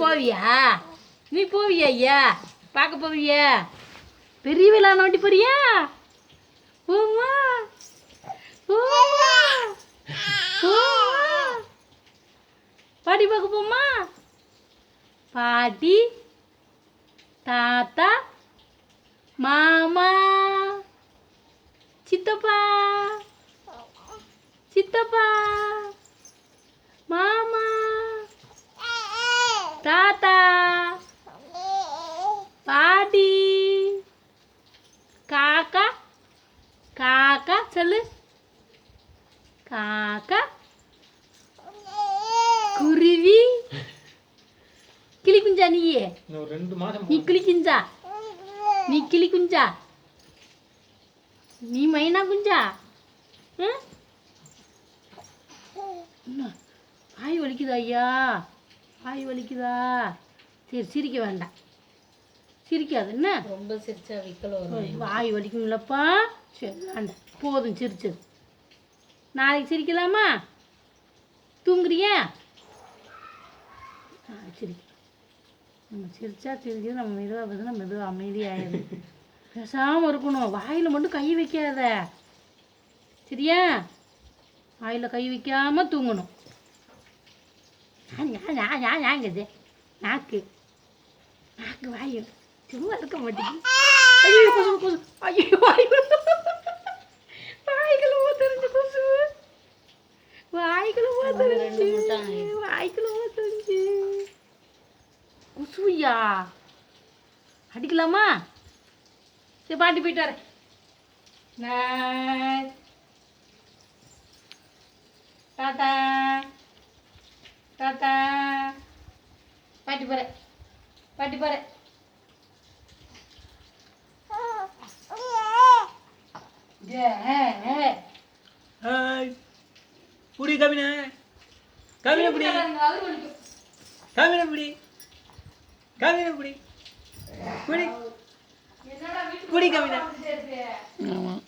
போவியா? நீ போவியா ஐயா? பார்க்க போவியா? பெரிய விழான வண்டி போறியா? போமா போமா போமா. பாட்டி பார்க்க போமா? பாட்டி, தாத்தா, மாமா, சித்தப்பா, சித்தப்பா, மாமா, தாத்தா, பாட்டி, காக்கா, காக்கா சொல்லு, காக்கா, குருவி, கிளி குஞ்சா நீயே? நீ கிளி குஞ்சா? நீ கிளி குஞ்சா? நீ மைனா குஞ்சா? வாய் வலிக்குதா ஐயா? வாய் வலிக்குதா? சரி சிரிக்க வேண்டாம், சிரிக்காது என்ன? ரொம்ப சிரிச்சா விக்கல வரும். வாய் வலிக்கும்லப்பா. சரி வேண்டாம், போதும் சிரிச்சது. நாளைக்கு சிரிக்கலாமா? தூங்குறியா? சிரிக்க நம்ம சிரிச்சா சிரிக்கிறது, நம்ம மெதுவாக பார்த்தோன்னா மெதுவாக அமைதியாகிடும். பேசாமல் இருக்கணும். வாயில் மட்டும் கை வைக்காத சரியா? வாயில் கை வைக்காமல் தூங்கணும். ஞாங்குது நாக்கு, நாக்கு வாய் சும்மா இருக்க மாட்டேங்குது. ஐயோ கொசு கொசு, ஐயோ வாய் வாய்க்குள்ள தெரிஞ்சு கொசு, வாய்க்குள்ள தெரிஞ்சு, வாய்க்குள்ள தெரிஞ்சு குசுயா. அடிக்கலாமா? சரி பாட்டி போயிட்டு வரேன். Tata tata. பாட்டி போகிறேன், பாட்டி போகிறேன். புடி கவினா, கவினா புடி, கவினா புடி, கவினா புடி, புடி புடி கவினா. ஆமாம்.